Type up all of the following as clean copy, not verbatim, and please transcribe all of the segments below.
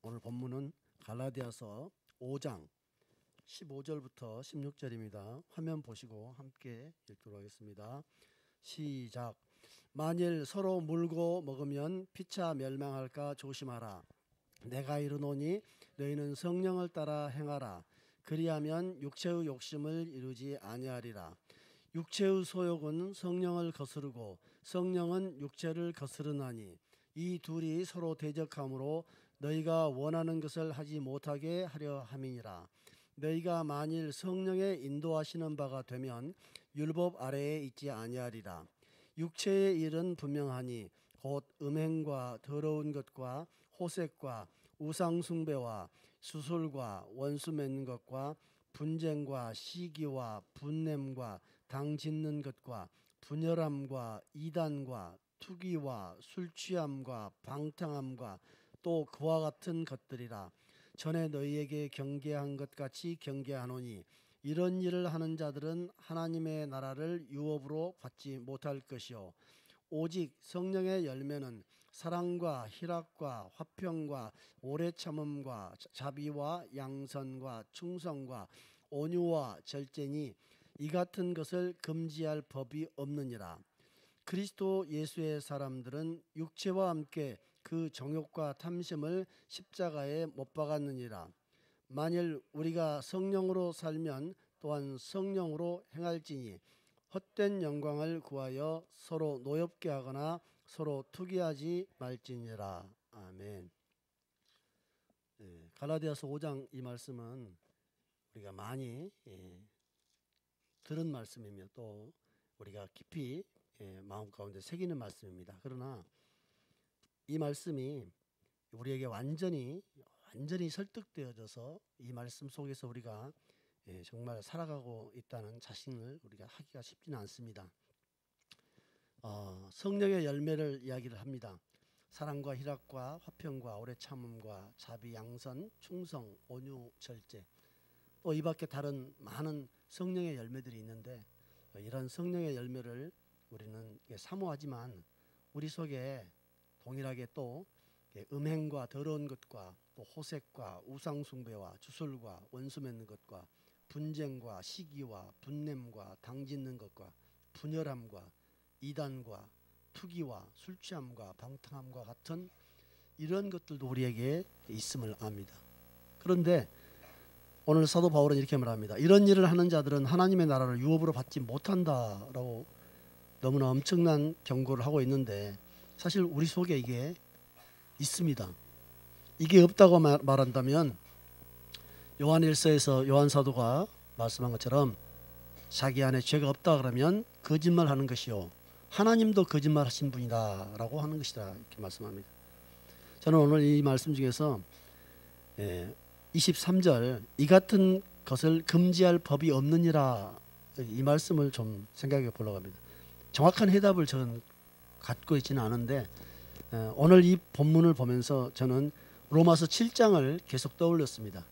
오늘 본문은 갈라디아서 5장 15절부터 16절입니다. 화면 보시고 함께 읽도록 하겠습니다. 시작. 만일 서로 물고 먹으면 피차 멸망할까 조심하라. 내가 이르노니 너희는 성령을 따라 행하라. 그리하면 육체의 욕심을 이루지 아니하리라. 육체의 소욕은 성령을 거스르고 성령은 육체를 거스르나니 이 둘이 서로 대적하므로 너희가 원하는 것을 하지 못하게 하려 함이니라. 너희가 만일 성령의 인도하시는 바가 되면 율법 아래에 있지 아니하리라. 육체의 일은 분명하니 곧 음행과 더러운 것과 호색과 우상숭배와 수술과 원수 맺는 것과 분쟁과 시기와 분냄과 당 짓는 것과 분열함과 이단과 투기와 술취함과 방탕함과 또 그와 같은 것들이라. 전에 너희에게 경계한 것 같이 경계하노니 이런 일을 하는 자들은 하나님의 나라를 유업으로 받지 못할 것이요 오직 성령의 열매는 사랑과 희락과 화평과 오래 참음과 자비와 양선과 충성과 온유와 절제니 이 같은 것을 금지할 법이 없느니라. 그리스도 예수의 사람들은 육체와 함께 그 정욕과 탐심을 십자가에 못 박았느니라. 만일 우리가 성령으로 살면 또한 성령으로 행할지니 헛된 영광을 구하여 서로 노엽게 하거나 서로 투기하지 말지니라. 아멘. 갈라디아서 5장 이 말씀은 우리가 많이 들은 말씀이며 또 우리가 깊이 마음 가운데 새기는 말씀입니다. 그러나 이 말씀이 우리에게 완전히 설득되어져서 이 말씀 속에서 우리가 정말 살아가고 있다는 자신을 우리가 하기가 쉽지는 않습니다. 성령의 열매를 이야기를 합니다. 사랑과 희락과 화평과 오래 참음과 자비, 양선, 충성, 온유, 절제. 또 이 밖에 다른 많은 성령의 열매들이 있는데 이런 성령의 열매를 우리는 사모하지만 우리 속에 동일하게 또 음행과 더러운 것과 또 호색과 우상숭배와 주술과 원수 맺는 것과 분쟁과 시기와 분냄과 당짓는 것과 분열함과 이단과 투기와 술취함과 방탕함과 같은 이런 것들도 우리에게 있음을 압니다. 그런데 오늘 사도 바울은 이렇게 말합니다. 이런 일을 하는 자들은 하나님의 나라를 유업으로 받지 못한다라고 너무나 엄청난 경고를 하고 있는데 사실 우리 속에 이게 있습니다. 이게 없다고 말한다면 요한일서에서 요한 사도가 말씀한 것처럼 자기 안에 죄가 없다 그러면 거짓말하는 것이요 하나님도 거짓말하신 분이다라고 하는 것이다 이렇게 말씀합니다. 저는 오늘 이 말씀 중에서 23절 이 같은 것을 금지할 법이 없느니라 이 말씀을 좀 생각해 보려고 합니다. 정확한 해답을 저는 갖고 있지는 않은데 오늘 이 본문을 보면서 저는 로마서 7장을 계속 떠올렸습니다.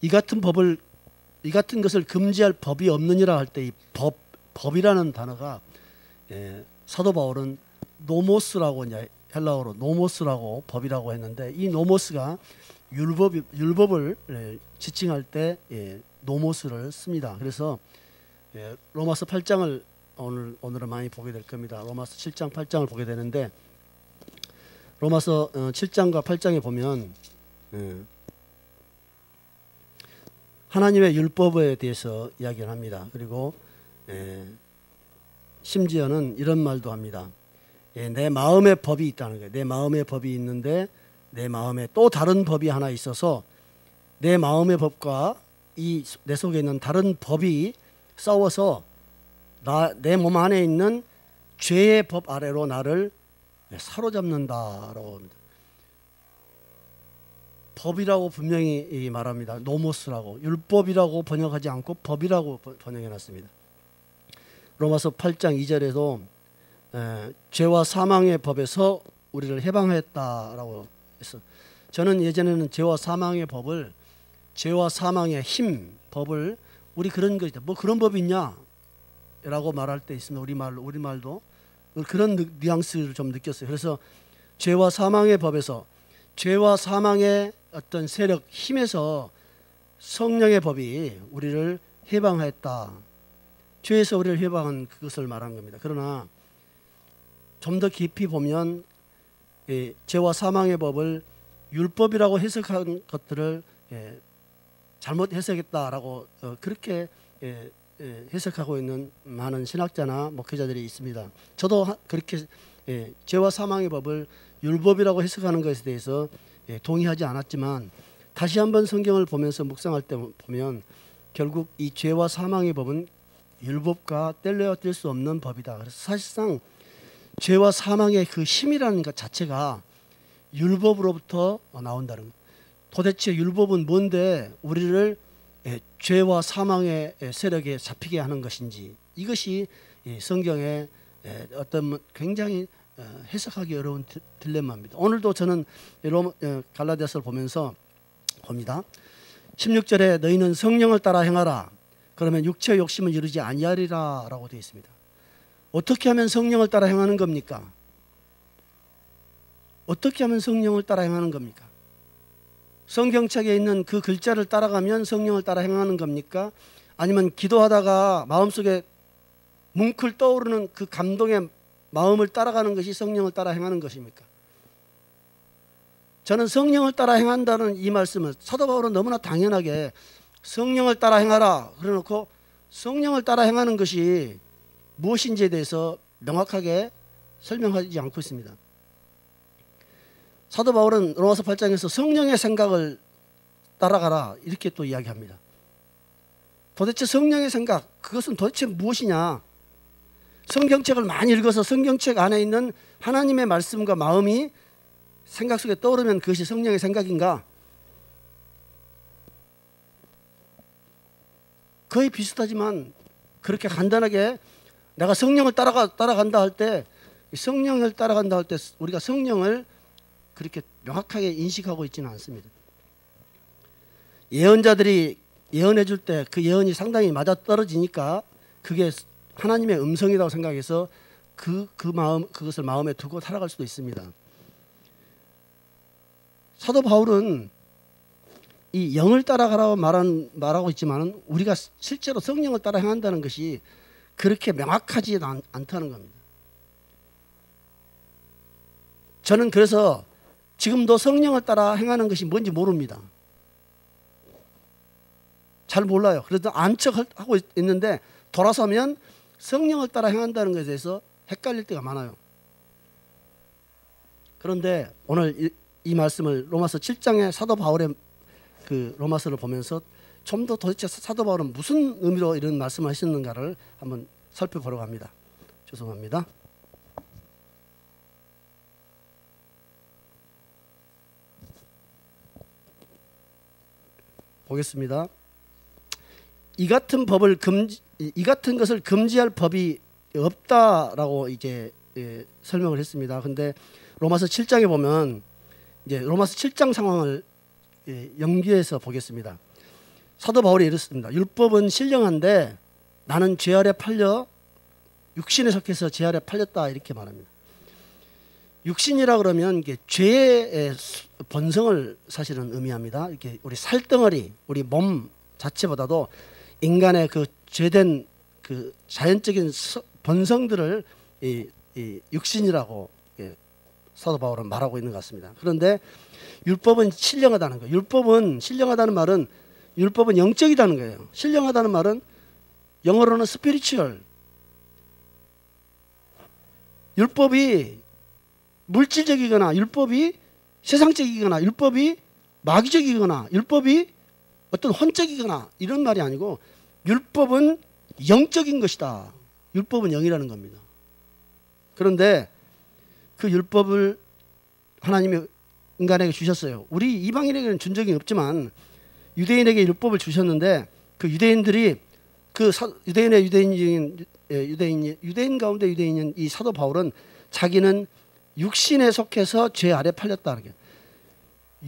이 같은 것을 금지할 법이 없느니라 할 때 이 법이라는 단어가 사도 바울은 노모스라고 이제 헬라어로 노모스라고 법이라고 했는데 이 노모스가 율법을 지칭할 때 노모스를 씁니다. 그래서 로마서 8장을 오늘은 많이 보게 될 겁니다. 로마서 7장 8장을 보게 되는데 로마서 7장과 8장에 보면 하나님의 율법에 대해서 이야기를 합니다. 그리고 심지어는 이런 말도 합니다. 내 마음의 법이 있다는 거예요. 내 마음의 법이 있는데 내 마음에 또 다른 법이 하나 있어서 내 마음의 법과 내 속에 있는 다른 법이 싸워서 내 몸 안에 있는 죄의 법 아래로 나를 사로잡는다라고 합니다. 법이라고 분명히 말합니다. 노모스라고 율법이라고 번역하지 않고 법이라고 번역해놨습니다. 로마서 8장 2절에도 죄와 사망의 법에서 우리를 해방했다라고 했어. 저는 예전에는 죄와 사망의 법을 죄와 사망의 힘 법을 우리 그런 거 있다. 뭐 그런 법이 있냐? 라고 말할 때 있습니다. 우리말도 그런 뉘앙스를 좀 느꼈어요. 그래서 죄와 사망의 법에서 죄와 사망의 어떤 세력, 힘에서 성령의 법이 우리를 해방하였다. 죄에서 우리를 해방한 그것을 말하는 겁니다. 그러나 좀 더 깊이 보면 죄와 사망의 법을 율법이라고 해석한 것들을 잘못 해석했다라고 그렇게 해석하고 있는 많은 신학자나 목회자들이 있습니다. 저도 그렇게 죄와 사망의 법을 율법이라고 해석하는 것에 대해서 동의하지 않았지만 다시 한번 성경을 보면서 묵상할 때 보면 결국 이 죄와 사망의 법은 율법과 뗄래야 뗄 수 없는 법이다. 그래서 사실상 죄와 사망의 그 힘이라는 것 자체가 율법으로부터 나온다는 것. 도대체 율법은 뭔데 우리를 죄와 사망의 세력에 잡히게 하는 것인지, 이것이 성경의 어떤 굉장히 해석하기 어려운 딜레마입니다. 오늘도 저는 갈라디아서를 보면서 봅니다. 16절에 너희는 성령을 따라 행하라. 그러면 육체의 욕심을 이루지 아니하리라 라고 되어 있습니다. 어떻게 하면 성령을 따라 행하는 겁니까? 어떻게 하면 성령을 따라 행하는 겁니까? 성경책에 있는 그 글자를 따라가면 성령을 따라 행하는 겁니까? 아니면 기도하다가 마음속에 뭉클 떠오르는 그 감동의 마음을 따라가는 것이 성령을 따라 행하는 것입니까? 저는 성령을 따라 행한다는 이 말씀을 사도 바울은 너무나 당연하게 성령을 따라 행하라 그래놓고 성령을 따라 행하는 것이 무엇인지에 대해서 명확하게 설명하지 않고 있습니다. 사도 바울은 로마서 8장에서 성령의 생각을 따라가라 이렇게 또 이야기합니다. 도대체 성령의 생각, 그것은 도대체 무엇이냐? 성경책을 많이 읽어서 성경책 안에 있는 하나님의 말씀과 마음이 생각 속에 떠오르면 그것이 성령의 생각인가? 거의 비슷하지만 그렇게 간단하게 내가 성령을 따라간다 할 때, 성령을 따라간다 할 때 우리가 성령을 그렇게 명확하게 인식하고 있지는 않습니다. 예언자들이 예언해 줄 때 그 예언이 상당히 맞아떨어지니까 그게 하나님의 음성이라고 생각해서 그것을 마음에 두고 살아갈 수도 있습니다. 사도 바울은 이 영을 따라가라고 말하고 있지만 우리가 실제로 성령을 따라 행한다는 것이 그렇게 명확하지 않다는 겁니다. 저는 그래서 지금도 성령을 따라 행하는 것이 뭔지 모릅니다. 잘 몰라요. 그래도 안 척하고 있는데 돌아서면 성령을 따라 행한다는 것에 대해서 헷갈릴 때가 많아요. 그런데 오늘 이 말씀을 로마서 7장의 사도 바울의 그 로마서를 보면서 좀 더 도대체 사도 바울은 무슨 의미로 이런 말씀을 하셨는가를 한번 살펴보려고 합니다. 죄송합니다. 보겠습니다. 이 같은 것을 금지할 법이 없다라고 이제 설명을 했습니다. 근데 로마서 7장에 보면 이제 로마서 7장 상황을 연기해서 보겠습니다. 사도 바울이 이렇습니다. 율법은 신령한데 나는 죄 아래 팔려 육신에 속해서 죄 아래 팔렸다 이렇게 말합니다. 육신이라 그러면 이게 죄의 본성을 사실은 의미합니다. 이렇게 우리 살덩어리, 우리 몸 자체보다도 인간의 그 죄된 그 자연적인 본성들을 이 육신이라고 사도 바울은 말하고 있는 것 같습니다. 그런데 율법은 신령하다는 거예요. 율법은 신령하다는 말은 율법은 영적이다는 거예요. 신령하다는 말은 영어로는 스피리추얼. 율법이 물질적이거나 율법이 세상적이거나 율법이 마귀적이거나 율법이 어떤 혼적이거나 이런 말이 아니고 율법은 영적인 것이다. 율법은 영이라는 겁니다. 그런데 그 율법을 하나님이 인간에게 주셨어요. 우리 이방인에게는 준 적이 없지만 유대인에게 율법을 주셨는데 그 유대인들이 그 유대인 가운데 유대인인 이 사도 바울은 자기는 육신에 속해서 죄 아래 팔렸다는 게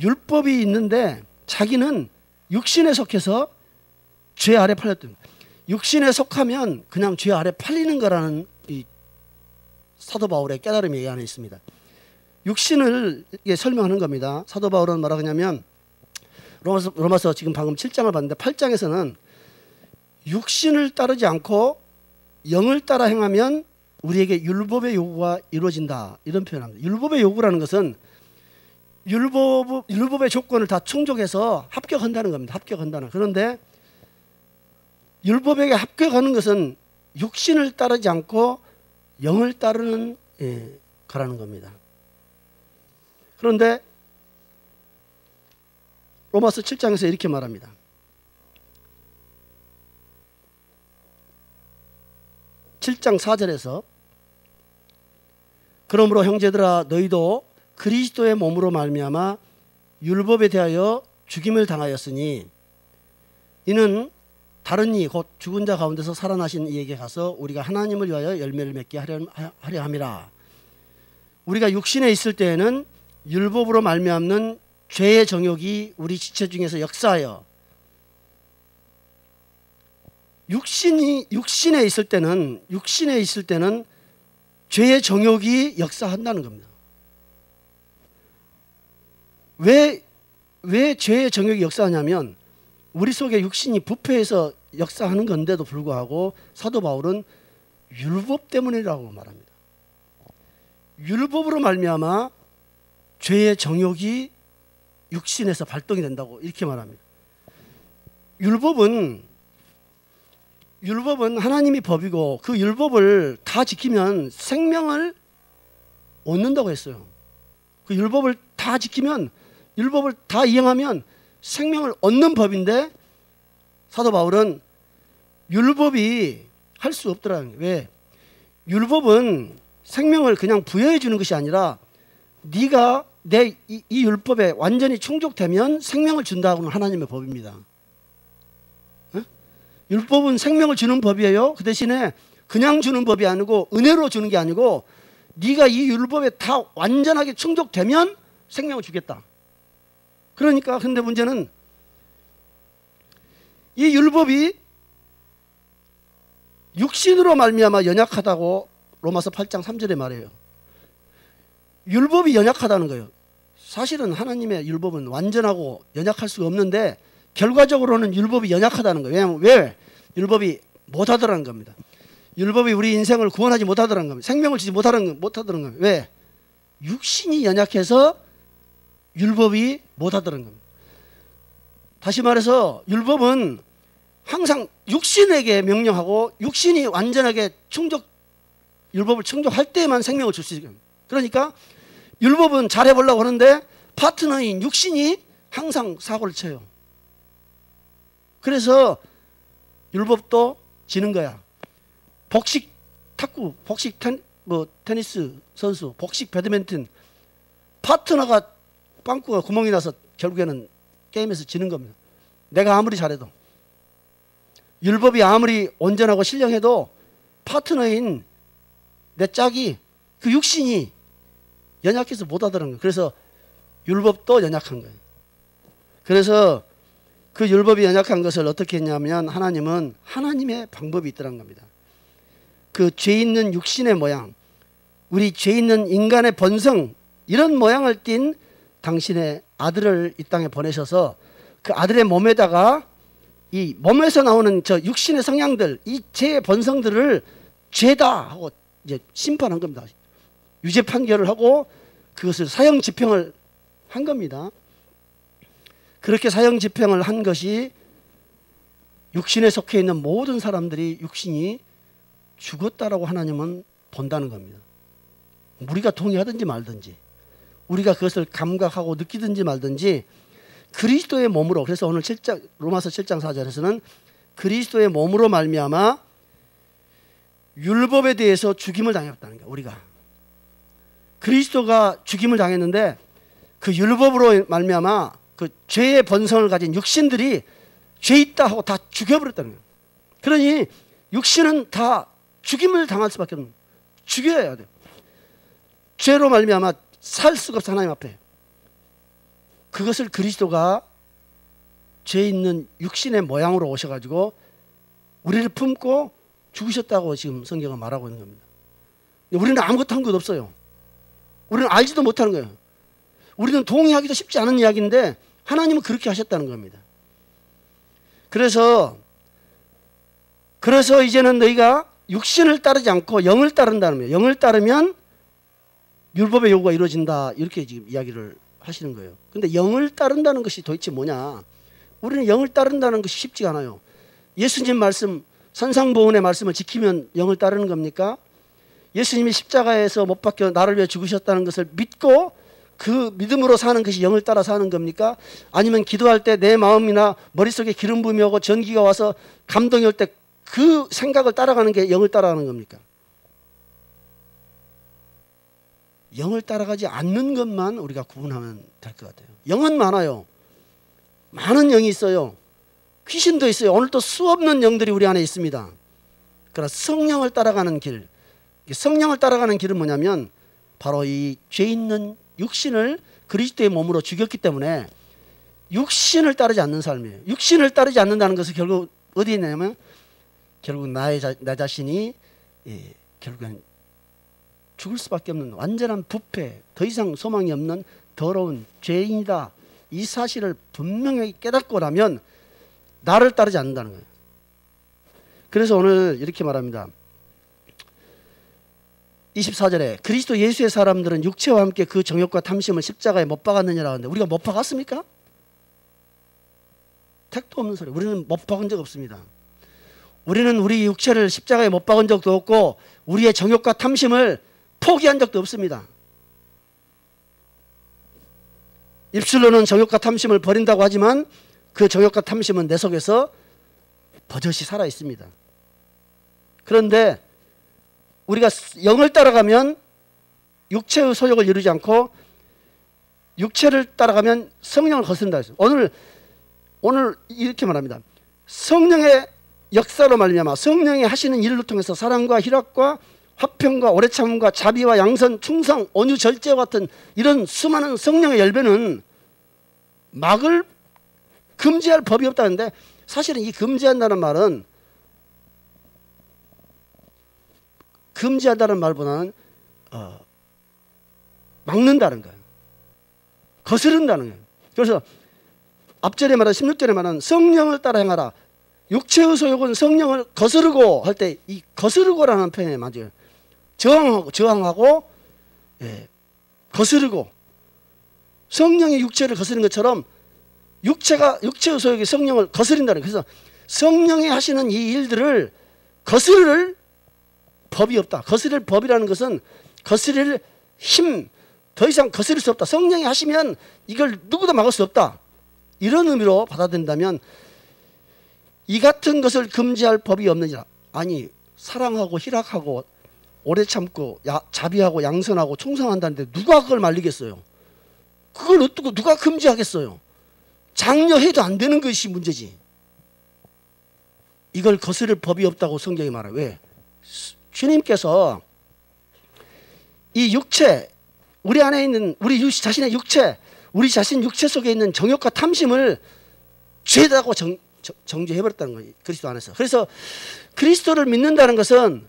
율법이 있는데 자기는 육신에 속해서 죄 아래 팔렸던 육신에 속하면 그냥 죄 아래 팔리는 거라는 이 사도 바울의 깨달음이 이 안에 있습니다. 육신을 설명하는 겁니다. 사도 바울은 뭐라 그러냐면 로마서 지금 방금 7장을 봤는데 8장에서는 육신을 따르지 않고 영을 따라 행하면 우리에게 율법의 요구가 이루어진다, 이런 표현합니다. 율법의 요구라는 것은 율법의 조건을 다 충족해서 합격한다는 겁니다. 합격한다는. 그런데 율법에게 합격하는 것은 육신을 따르지 않고 영을 따르는 거라는 겁니다. 그런데 로마서 7장에서 이렇게 말합니다. (7장 4절에서) 그러므로 형제들아 너희도 그리스도의 몸으로 말미암아 율법에 대하여 죽임을 당하였으니 이는 다른 이 곧 죽은 자 가운데서 살아나신 이에게 가서 우리가 하나님을 위하여 열매를 맺게 하려 함이라. 우리가 육신에 있을 때에는 율법으로 말미암는 죄의 정욕이 우리 지체 중에서 역사하여 육신에 있을 때는 죄의 정욕이 역사한다는 겁니다. 왜 죄의 정욕이 역사하냐면 우리 속에 육신이 부패해서 역사하는 건데도 불구하고 사도 바울은 율법 때문이라고 말합니다. 율법으로 말미암아 죄의 정욕이 육신에서 발동이 된다고 이렇게 말합니다. 율법은 하나님이 법이고 그 율법을 다 지키면 생명을 얻는다고 했어요. 그 율법을 다 지키면, 율법을 다 이행하면 생명을 얻는 법인데 사도 바울은 율법이 할 수 없더라는 거예요. 왜? 율법은 생명을 그냥 부여해 주는 것이 아니라 네가 이 율법에 완전히 충족되면 생명을 준다고는 하나님의 법입니다. 율법은 생명을 주는 법이에요. 그 대신에 그냥 주는 법이 아니고 은혜로 주는 게 아니고 네가 이 율법에 다 완전하게 충족되면 생명을 주겠다. 그러니까 근데 문제는 이 율법이 육신으로 말미암아 연약하다고 로마서 8장 3절에 말해요. 율법이 연약하다는 거예요. 사실은 하나님의 율법은 완전하고 연약할 수가 없는데 결과적으로는 율법이 연약하다는 거예요. 왜냐하면 왜? 율법이 못하더라는 겁니다. 율법이 우리 인생을 구원하지 못하더라는 겁니다. 생명을 주지 못하더라는 겁니다. 왜? 육신이 연약해서 율법이 못하더라는 겁니다. 다시 말해서 율법은 항상 육신에게 명령하고 육신이 완전하게 율법을 충족할 때만 생명을 줄 수 있어요. 그러니까 율법은 잘해보려고 하는데 파트너인 육신이 항상 사고를 쳐요. 그래서 율법도 지는 거야. 복식 탁구, 복식 테니스 선수, 복식 배드민턴 파트너가 빵꾸가 구멍이 나서 결국에는 게임에서 지는 겁니다. 내가 아무리 잘해도 율법이 아무리 온전하고 신령해도 파트너인 내 짝이 그 육신이 연약해서 못하더라는 거예요. 그래서 율법도 연약한 거예요. 그래서 그 율법이 연약한 것을 어떻게 했냐면 하나님은 하나님의 방법이 있더란 겁니다. 그 죄 있는 육신의 모양, 우리 죄 있는 인간의 본성, 이런 모양을 띤 당신의 아들을 이 땅에 보내셔서 그 아들의 몸에다가 이 몸에서 나오는 저 육신의 성향들, 이 죄의 본성들을 죄다 하고 이제 심판한 겁니다. 유죄 판결을 하고 그것을 사형 집행을 한 겁니다. 그렇게 사형 집행을 한 것이 육신에 속해 있는 모든 사람들이 육신이 죽었다라고 하나님은 본다는 겁니다. 우리가 동의하든지 말든지, 우리가 그것을 감각하고 느끼든지 말든지 그리스도의 몸으로, 그래서 오늘 로마서 7장 4절에서는 그리스도의 몸으로 말미암아 율법에 대해서 죽임을 당했다는 거예요. 우리가 그리스도가 죽임을 당했는데 그 율법으로 말미암아 그 죄의 본성을 가진 육신들이 죄 있다 하고 다 죽여버렸다는 거예요. 그러니 육신은 다 죽임을 당할 수밖에 없는 거예요. 죽여야 돼요. 죄로 말미암아 살 수가 없어. 하나님 앞에. 그것을 그리스도가 죄 있는 육신의 모양으로 오셔가지고 우리를 품고 죽으셨다고 지금 성경은 말하고 있는 겁니다. 우리는 아무것도 한 것 없어요. 우리는 알지도 못하는 거예요. 우리는 동의하기도 쉽지 않은 이야기인데 하나님은 그렇게 하셨다는 겁니다. 그래서 이제는 너희가 육신을 따르지 않고 영을 따른다는 거예요. 영을 따르면 율법의 요구가 이루어진다. 이렇게 지금 이야기를 하시는 거예요. 근데 영을 따른다는 것이 도대체 뭐냐? 우리는 영을 따른다는 것이 쉽지가 않아요. 예수님 말씀, 산상보훈의 말씀을 지키면 영을 따르는 겁니까? 예수님이 십자가에서 못 박혀 나를 위해 죽으셨다는 것을 믿고 그 믿음으로 사는 것이 영을 따라 사는 겁니까? 아니면 기도할 때 내 마음이나 머릿속에 기름 부음이 오고 전기가 와서 감동이 올 때 그 생각을 따라가는 게 영을 따라가는 겁니까? 영을 따라가지 않는 것만 우리가 구분하면 될 것 같아요. 영은 많아요. 많은 영이 있어요. 귀신도 있어요. 오늘 또 수없는 영들이 우리 안에 있습니다. 그러나 성령을 따라가는 길, 성령을 따라가는 길은 뭐냐면 바로 이 죄 있는 육신을 그리스도의 몸으로 죽였기 때문에 육신을 따르지 않는 삶이에요. 육신을 따르지 않는다는 것은 결국 어디에 있냐면 결국 나 자신이 결국엔 죽을 수밖에 없는 완전한 부패, 더 이상 소망이 없는 더러운 죄인이다. 이 사실을 분명히 깨닫고 나면 나를 따르지 않는다는 거예요. 그래서 오늘 이렇게 말합니다. 24절에 그리스도 예수의 사람들은 육체와 함께 그 정욕과 탐심을 십자가에 못 박았느냐라고 하는데 우리가 못 박았습니까? 택도 없는 소리. 우리는 못 박은 적 없습니다. 우리는 우리 육체를 십자가에 못 박은 적도 없고 우리의 정욕과 탐심을 포기한 적도 없습니다. 입술로는 정욕과 탐심을 버린다고 하지만 그 정욕과 탐심은 내 속에서 버젓이 살아 있습니다. 그런데 우리가 영을 따라가면 육체의 소욕을 이루지 않고 육체를 따라가면 성령을 거스른다 했어요. 오늘 이렇게 말합니다. 성령의 역사로 말미암아 성령이 하시는 일을 통해서 사랑과 희락과 화평과 오래 참음과 자비와 양선, 충성, 온유, 절제와 같은 이런 수많은 성령의 열매는 막을 금지할 법이 없다는데 사실은 이 금지한다는 말은 금지한다는 말보다는 막는다는 거예요. 거스른다는 거예요. 그래서 앞절에 말한 16절에 말한 성령을 따라 행하라. 육체의 소욕은 성령을 거스르고 할 때 이 거스르고라는 표현이 맞아요. 저항하고 거스르고 성령이 육체를 거스르는 것처럼 육체의 소욕이 성령을 거스린다는 거예요. 그래서 성령이 하시는 이 일들을 거스를 법이 없다. 거스릴 법이라는 것은 거스릴 힘, 더 이상 거스릴 수 없다. 성령이 하시면 이걸 누구도 막을 수 없다. 이런 의미로 받아들인다면 이 같은 것을 금지할 법이 없느니라. 아니 사랑하고 희락하고 오래 참고 자비하고 양선하고 충성한다는데 누가 그걸 말리겠어요? 그걸 어떻게 누가 금지하겠어요? 장려해도 안 되는 것이 문제지. 이걸 거스릴 법이 없다고 성경이 말해요. 왜? 주님께서 이 육체, 우리 안에 있는 우리 자신의 육체, 우리 자신 육체 속에 있는 정욕과 탐심을 죄다고 정죄해버렸다는 거예요. 그리스도 안에서. 그래서 그리스도를 믿는다는 것은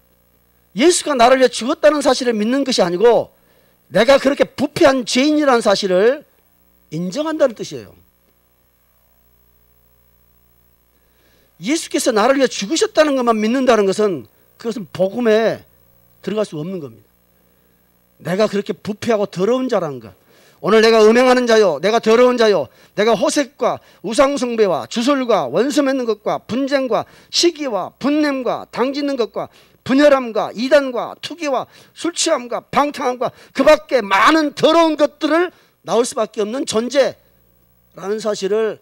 예수가 나를 위해 죽었다는 사실을 믿는 것이 아니고 내가 그렇게 부패한 죄인이라는 사실을 인정한다는 뜻이에요. 예수께서 나를 위해 죽으셨다는 것만 믿는다는 것은 그것은 복음에 들어갈 수 없는 겁니다. 내가 그렇게 부패하고 더러운 자라는 것. 오늘 내가 음행하는 자요, 내가 더러운 자요, 내가 호색과 우상숭배와 주술과 원수 맺는 것과 분쟁과 시기와 분냄과 당짓는 것과 분열함과 이단과 투기와 술취함과 방탕함과 그 밖에 많은 더러운 것들을 나올 수밖에 없는 존재라는 사실을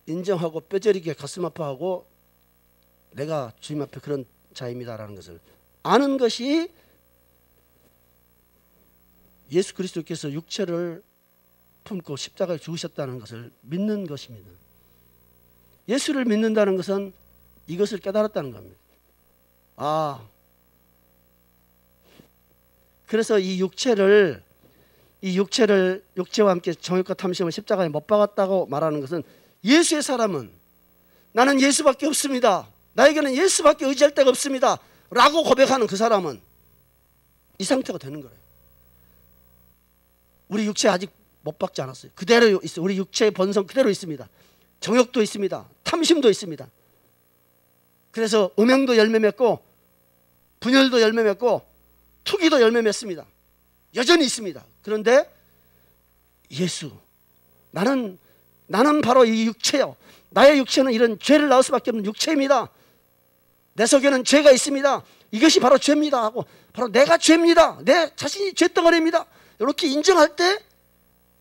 인정하고 뼈저리게 가슴 아파하고 내가 주님 앞에 그런 자입니다라는 것을 아는 것이 예수 그리스도께서 육체를 품고 십자가에 죽으셨다는 것을 믿는 것입니다. 예수를 믿는다는 것은 이것을 깨달았다는 겁니다. 그래서 이 육체와 함께 정욕과 탐심을 십자가에 못 박았다고 말하는 것은 예수의 사람은 나는 예수밖에 없습니다. 나에게는 예수밖에 의지할 데가 없습니다. 라고 고백하는 그 사람은 이 상태가 되는 거예요. 우리 육체 아직 못 박지 않았어요. 그대로 있어요. 우리 육체의 본성 그대로 있습니다. 정욕도 있습니다. 탐심도 있습니다. 그래서 음행도 열매 맺고 분열도 열매 맺고 투기도 열매 맺습니다. 여전히 있습니다. 그런데 예수, 나는 바로 이 육체요. 나의 육체는 이런 죄를 낳을 수밖에 없는 육체입니다. 내 속에는 죄가 있습니다. 이것이 바로 죄입니다 하고, 바로 내가 죄입니다, 내 자신이 죄덩어리입니다, 이렇게 인정할 때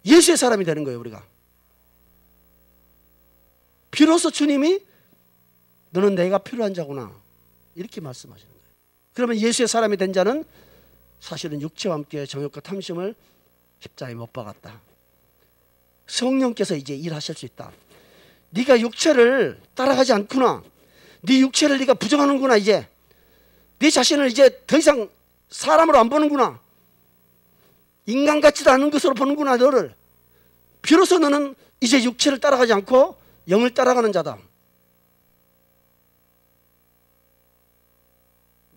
예수의 사람이 되는 거예요. 우리가 비로소 주님이 너는 내가 필요한 자구나 이렇게 말씀하시는 거예요. 그러면 예수의 사람이 된 자는 사실은 육체와 함께 정욕과 탐심을 십자가에 못 박았다. 성령께서 이제 일하실 수 있다. 네가 육체를 따라가지 않구나. 네 육체를 네가 부정하는구나. 이제 네 자신을 이제 더 이상 사람으로 안 보는구나. 인간 같지도 않은 것으로 보는구나. 너를 비로소 너는 이제 육체를 따라가지 않고 영을 따라가는 자다.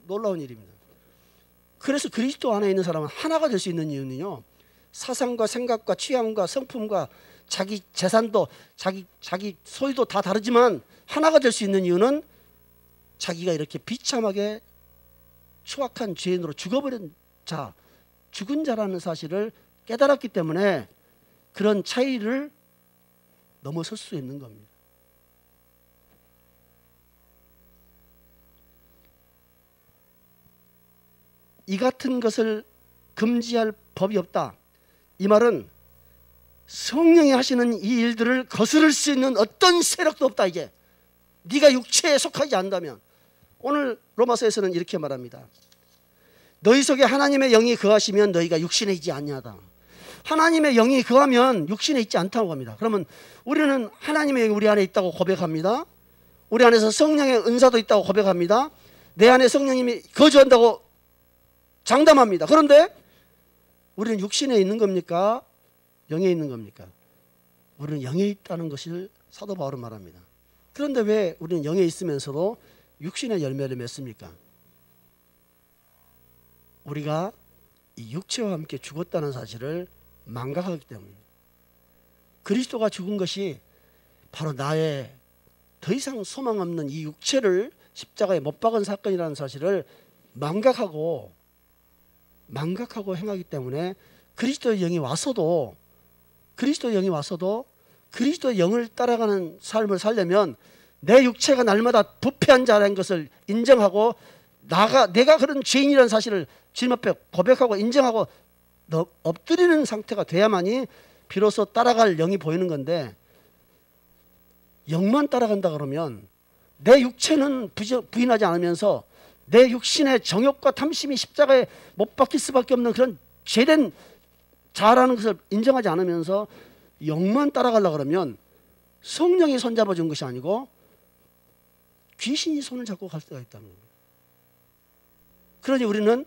놀라운 일입니다. 그래서 그리스도 안에 있는 사람은 하나가 될 수 있는 이유는요, 사상과 생각과 취향과 성품과 자기 재산도 자기 소유도 다 다르지만 하나가 될 수 있는 이유는 자기가 이렇게 비참하게 추악한 죄인으로 죽어버린 자, 죽은 자라는 사실을 깨달았기 때문에 그런 차이를 넘어설 수 있는 겁니다. 이 같은 것을 금지할 법이 없다. 이 말은 성령이 하시는 이 일들을 거스를 수 있는 어떤 세력도 없다. 이제 네가 육체에 속하지 않다면. 오늘 로마서에서는 이렇게 말합니다. 너희 속에 하나님의 영이 거하시면 너희가 육신에 있지 아니하다. 하나님의 영이 거하면 육신에 있지 않다고 합니다. 그러면 우리는 하나님의 영이 우리 안에 있다고 고백합니다. 우리 안에서 성령의 은사도 있다고 고백합니다. 내 안에 성령님이 거주한다고 장담합니다. 그런데 우리는 육신에 있는 겁니까? 영에 있는 겁니까? 우리는 영에 있다는 것을 사도 바울은 말합니다. 그런데 왜 우리는 영에 있으면서도 육신의 열매를 맺습니까? 우리가 이 육체와 함께 죽었다는 사실을 망각하기 때문입니다. 그리스도가 죽은 것이 바로 나의 더 이상 소망 없는 이 육체를 십자가에 못 박은 사건이라는 사실을 망각하고 행하기 때문에 그리스도의 영이 와서도 그리스도의 영을 따라가는 삶을 살려면 내 육체가 날마다 부패한 자라는 것을 인정하고 내가 그런 죄인이라는 사실을 주님 앞에 고백하고 인정하고 엎드리는 상태가 돼야만이 비로소 따라갈 영이 보이는 건데, 영만 따라간다 그러면 내 육체는 부인하지 않으면서 내 육신의 정욕과 탐심이 십자가에 못 박힐 수밖에 없는 그런 죄된 자라는 것을 인정하지 않으면서 영만 따라가려고 그러면 성령이 손잡아 준 것이 아니고 귀신이 손을 잡고 갈 수가 있다는 겁니다. 그러니 우리는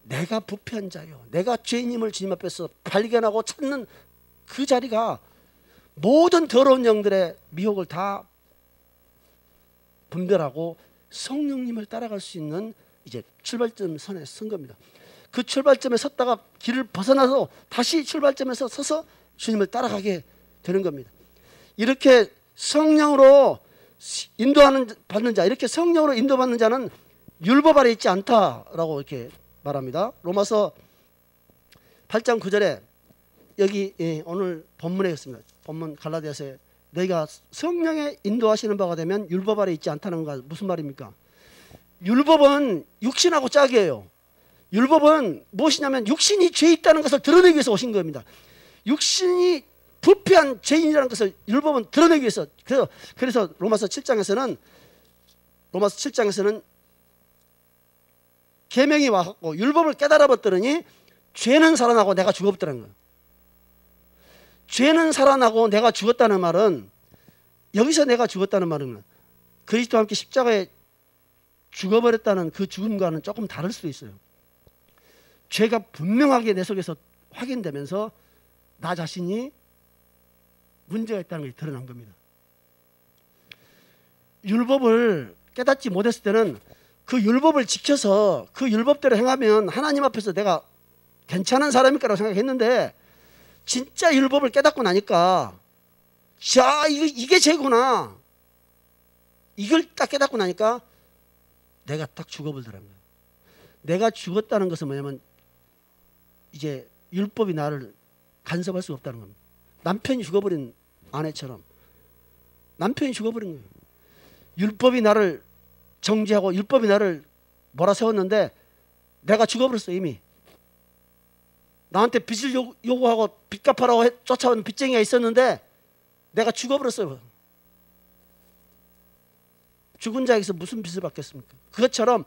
내가 부패한 자요, 내가 죄인임을 주님 앞에서 발견하고 찾는 그 자리가 모든 더러운 영들의 미혹을 다 분별하고 성령님을 따라갈 수 있는 이제 출발점 선에 선 겁니다. 그 출발점에 섰다가 길을 벗어나서 다시 출발점에서 서서 주님을 따라가게 되는 겁니다. 이렇게 성령으로 받는 자, 이렇게 성령으로 인도받는 자는 율법 아래 있지 않다라고 이렇게 말합니다. 로마서 8장 9절에 여기 오늘 본문에 있습니다. 본문 갈라디아서에 너희가 성령의 인도하시는 바가 되면 율법 아래 있지 않다는 거 무슨 말입니까? 율법은 육신하고 짝이에요. 율법은 무엇이냐면 육신이 죄 있다는 것을 드러내기 위해서 오신 겁니다. 육신이 부패한 죄인이라는 것을 율법은 드러내기 위해서. 그래서 로마서 7장에서는 계명이 와갖고 율법을 깨달아 봤더니 죄는 살아나고 내가 죽었더라는 거예요. 죄는 살아나고 내가 죽었다는 말은, 여기서 내가 죽었다는 말은 그리스도와 함께 십자가에 죽어버렸다는 그 죽음과는 조금 다를 수도 있어요. 죄가 분명하게 내 속에서 확인되면서 나 자신이 문제가 있다는 것이 드러난 겁니다. 율법을 깨닫지 못했을 때는 그 율법을 지켜서 그 율법대로 행하면 하나님 앞에서 내가 괜찮은 사람일 거라고 생각했는데 진짜 율법을 깨닫고 나니까 자 이게 죄구나. 이걸 딱 깨닫고 나니까 내가 딱 죽어버리더라는 거예요. 내가 죽었다는 것은 뭐냐면 이제 율법이 나를 간섭할 수가 없다는 겁니다. 남편이 죽어버린 아내처럼 남편이 죽어버린 거예요. 율법이 나를 정죄하고 율법이 나를 몰아세웠는데 내가 죽어버렸어. 이미 나한테 빚을 요구하고 빚 갚아라고 쫓아오는 빚쟁이가 있었는데 내가 죽어버렸어요. 죽은 자에게서 무슨 빚을 받겠습니까? 그것처럼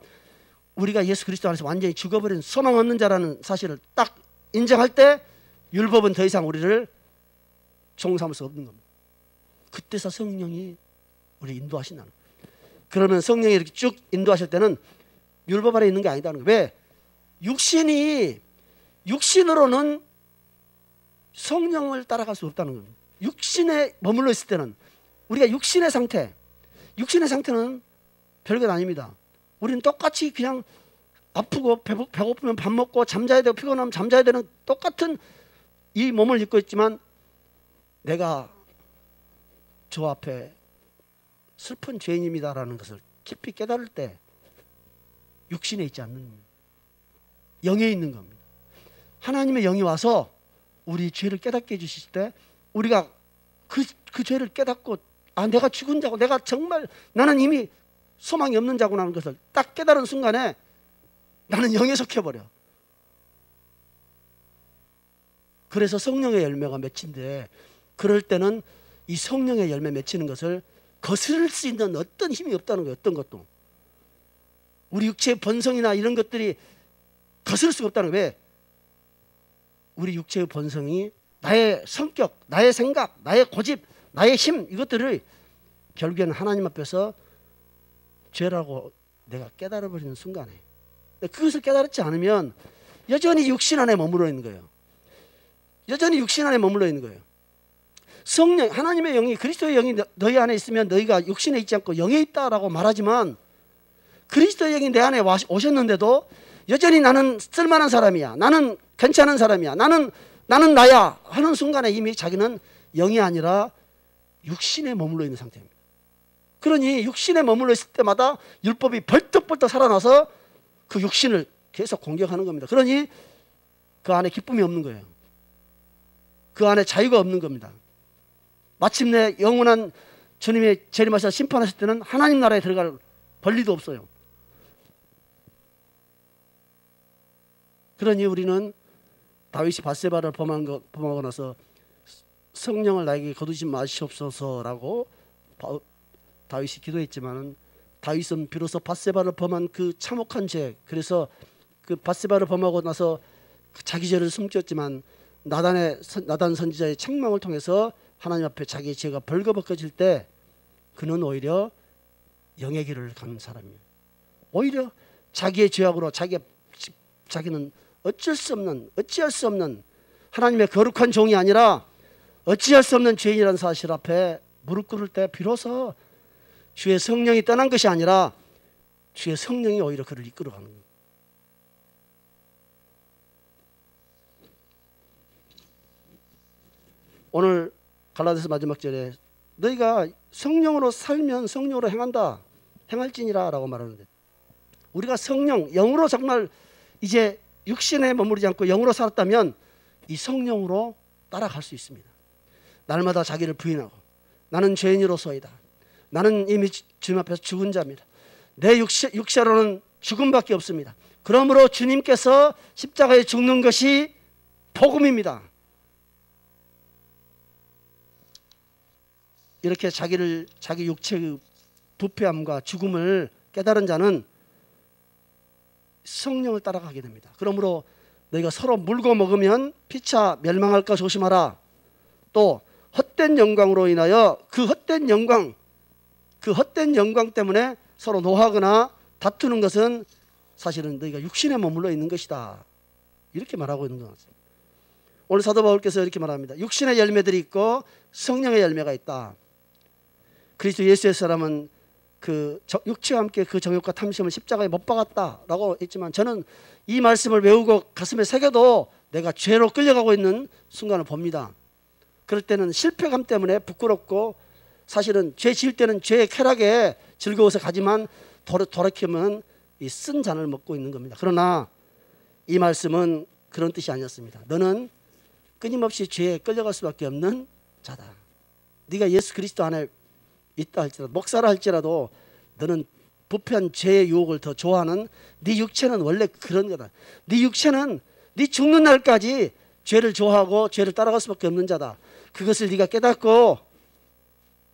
우리가 예수 그리스도 안에서 완전히 죽어버린 소망 없는 자라는 사실을 딱 인정할 때 율법은 더 이상 우리를 종삼을 수 없는 겁니다. 그때서 성령이 우리 인도하신다는 거예요. 그러면 성령이 이렇게 쭉 인도하실 때는 율법 안에 있는 게 아니다는 거예요. 왜? 육신으로는 성령을 따라갈 수 없다는 겁니다. 육신에 머물러 있을 때는 우리가 육신의 상태는 별것 아닙니다. 우리는 똑같이 그냥 아프고 배고프면 밥 먹고 잠자야 되고 피곤하면 잠자야 되는 똑같은 이 몸을 입고 있지만 내가 저 앞에 슬픈 죄인입니다라는 것을 깊이 깨달을 때 육신에 있지 않는 겁니다. 영에 있는 겁니다. 하나님의 영이 와서 우리 죄를 깨닫게 해주실 때 우리가 그 죄를 깨닫고 내가 죽은 자고 내가 정말 나는 이미 소망이 없는 자구나 하는 것을 딱 깨달은 순간에 나는 영에 속해버려. 그래서 성령의 열매가 맺힌데 그럴 때는 이 성령의 열매 맺히는 것을 거스를 수 있는 어떤 힘이 없다는 거예요. 어떤 것도 우리 육체의 본성이나 이런 것들이 거스를 수가 없다는 거예요. 왜? 우리 육체의 본성이 나의 성격, 나의 생각, 나의 고집, 나의 힘 이것들을 결국에는 하나님 앞에서 죄라고 내가 깨달아버리는 순간에 그것을 깨달지 않으면 여전히 육신 안에 머물러 있는 거예요. 여전히 육신 안에 머물러 있는 거예요. 성령, 하나님의 영이 그리스도의 영이 너희 안에 있으면 너희가 육신에 있지 않고 영에 있다라고 말하지만 그리스도의 영이 내 안에 오셨는데도 여전히 나는 쓸만한 사람이야. 나는 괜찮은 사람이야. 나는 나야 하는 순간에 이미 자기는 영이 아니라 육신에 머물러 있는 상태입니다. 그러니 육신에 머물러 있을 때마다 율법이 벌떡벌떡 살아나서 그 육신을 계속 공격하는 겁니다. 그러니 그 안에 기쁨이 없는 거예요. 그 안에 자유가 없는 겁니다. 마침내 영원한 주님의 재림하셔서 심판하실 때는 하나님 나라에 들어갈 권리도 없어요. 그러니 우리는 다윗이 밧세바를 범하고 나서 성령을 나에게 거두지 마시옵소서라고 다윗이 기도했지만은 다윗은 비로소 밧세바를 범한 그 참혹한 죄, 그래서 그 밧세바를 범하고 나서 자기 죄를 숨겼지만 나단 선지자의 책망을 통해서 하나님 앞에 자기의 죄가 벌거벗겨질 때 그는 오히려 영의 길을 가는 사람이에요. 오히려 자기의 죄악으로 자기는 어찌할 수 없는 하나님의 거룩한 종이 아니라 어찌할 수 없는 죄인이라는 사실 앞에 무릎 꿇을 때 비로소 주의 성령이 떠난 것이 아니라 주의 성령이 오히려 그를 이끌어가는 거예요. 오늘 갈라디아서 마지막 절에 너희가 성령으로 살면 성령으로 행할지니라 라고 말하는데 우리가 성령, 영으로 정말 이제 육신에 머무르지 않고 영으로 살았다면 이 성령으로 따라갈 수 있습니다. 날마다 자기를 부인하고 나는 죄인으로서이다. 나는 이미 주님 앞에서 죽은 자입니다. 내 육체로는 죽음밖에 없습니다. 그러므로 주님께서 십자가에 죽는 것이 복음입니다. 이렇게 자기 육체의 부패함과 죽음을 깨달은 자는 성령을 따라가게 됩니다. 그러므로 너희가 서로 물고 먹으면 피차 멸망할까 조심하라. 또 헛된 영광으로 인하여 그 헛된 영광 때문에 서로 노하거나 다투는 것은 사실은 너희가 육신에 머물러 있는 것이다. 이렇게 말하고 있는 것 같습니다. 오늘 사도 바울께서 이렇게 말합니다. 육신의 열매들이 있고 성령의 열매가 있다. 그리스도 예수의 사람은 육체와 함께 그 정욕과 탐심을 십자가에 못 박았다라고 했지만, 저는 이 말씀을 외우고 가슴에 새겨도 내가 죄로 끌려가고 있는 순간을 봅니다. 그럴 때는 실패감 때문에 부끄럽고, 사실은 죄 지을 때는 죄의 쾌락에 즐거워서 가지만 돌이키면 이 쓴 잔을 먹고 있는 겁니다. 그러나 이 말씀은 그런 뜻이 아니었습니다. 너는 끊임없이 죄에 끌려갈 수밖에 없는 자다. 네가 예수 그리스도 안에 있다 할지라도, 목사라 할지라도 너는 부패한 죄의 유혹을 더 좋아하는, 네 육체는 원래 그런 거다. 네 육체는 네 죽는 날까지 죄를 좋아하고 죄를 따라갈 수밖에 없는 자다. 그것을 네가 깨닫고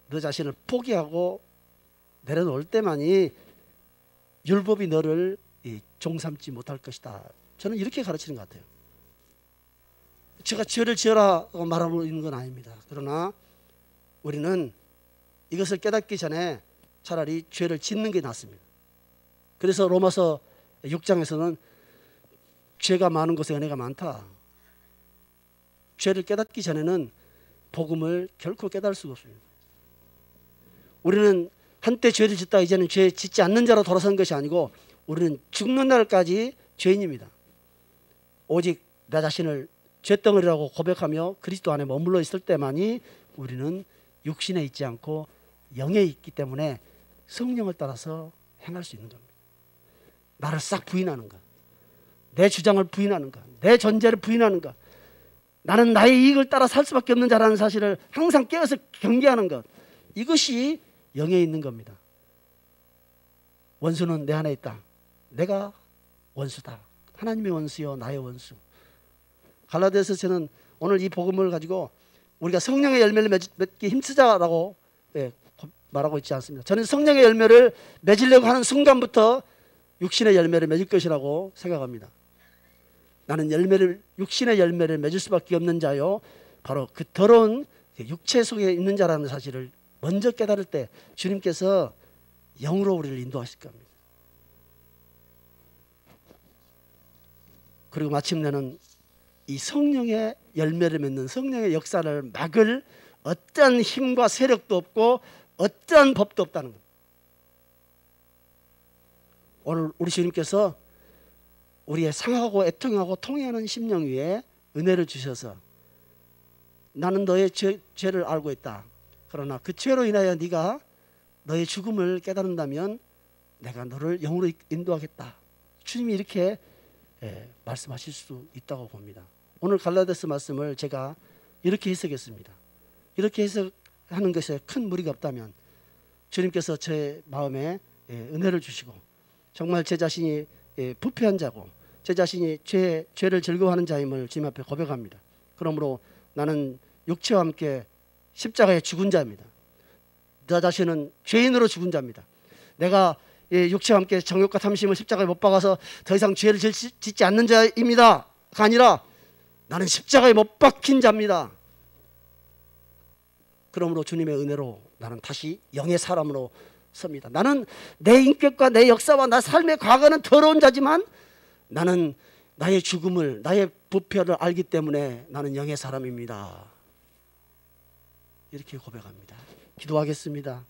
너 자신을 포기하고 내려놓을 때만이 율법이 너를 종삼지 못할 것이다. 저는 이렇게 가르치는 것 같아요. 제가 죄를 지어라고 말하고 있는 건 아닙니다. 그러나 우리는 이것을 깨닫기 전에 차라리 죄를 짓는 게 낫습니다. 그래서 로마서 6장에서는 죄가 많은 곳에 은혜가 많다. 죄를 깨닫기 전에는 복음을 결코 깨달을 수가 없습니다. 우리는 한때 죄를 짓다 이제는 죄 짓지 않는 자로 돌아선 것이 아니고, 우리는 죽는 날까지 죄인입니다. 오직 나 자신을 죄덩어리라고 고백하며 그리스도 안에 머물러 있을 때만이 우리는 육신에 있지 않고 영에 있기 때문에 성령을 따라서 행할 수 있는 겁니다. 나를 싹 부인하는 것, 내 주장을 부인하는 것, 내 존재를 부인하는 것, 나는 나의 이익을 따라 살 수밖에 없는 자라는 사실을 항상 깨어서 경계하는 것, 이것이 영에 있는 겁니다. 원수는 내 안에 있다. 내가 원수다. 하나님의 원수요 나의 원수. 갈라디아서 저는 오늘 이 복음을 가지고 우리가 성령의 열매를 맺기 힘쓰자라고 말하고 있지 않습니다. 저는 성령의 열매를 맺으려고 하는 순간부터 육신의 열매를 맺을 것이라고 생각합니다. 나는 육신의 열매를 맺을 수밖에 없는 자요, 바로 그 더러운 육체 속에 있는 자라는 사실을 먼저 깨달을 때 주님께서 영으로 우리를 인도하실 겁니다. 그리고 마침내는 이 성령의 열매를 맺는 성령의 역사를 막을 어떠한 힘과 세력도 없고 어떠한 법도 없다는 겁니다. 오늘 우리 주님께서 우리의 상하고 애통하고 통회하는 심령 위에 은혜를 주셔서, 나는 너의 죄를 알고 있다. 그러나 그 죄로 인하여 네가 너의 죽음을 깨달은다면 내가 너를 영으로 인도하겠다. 주님이 이렇게 말씀하실 수 있다고 봅니다. 오늘 갈라디아서 말씀을 제가 이렇게 해석했습니다. 이렇게 해석하는 것에 큰 무리가 없다면 주님께서 제 마음에 은혜를 주시고, 정말 제 자신이 부패한 자고 제 자신이 죄를 즐거워하는 자임을 주님 앞에 고백합니다. 그러므로 나는 육체와 함께 십자가에 죽은 자입니다. 나 자신은 죄인으로 죽은 자입니다. 내가 육체와 함께 정욕과 탐심을 십자가에 못 박아서 더 이상 죄를 짓지 않는 자입니다가 아니라, 나는 십자가에 못 박힌 자입니다. 그러므로 주님의 은혜로 나는 다시 영의 사람으로 섭니다. 나는 내 인격과 내 역사와 나 삶의 과거는 더러운 자지만 나는 나의 죽음을, 나의 부패를 알기 때문에 나는 영의 사람입니다. 이렇게 고백합니다. 기도하겠습니다.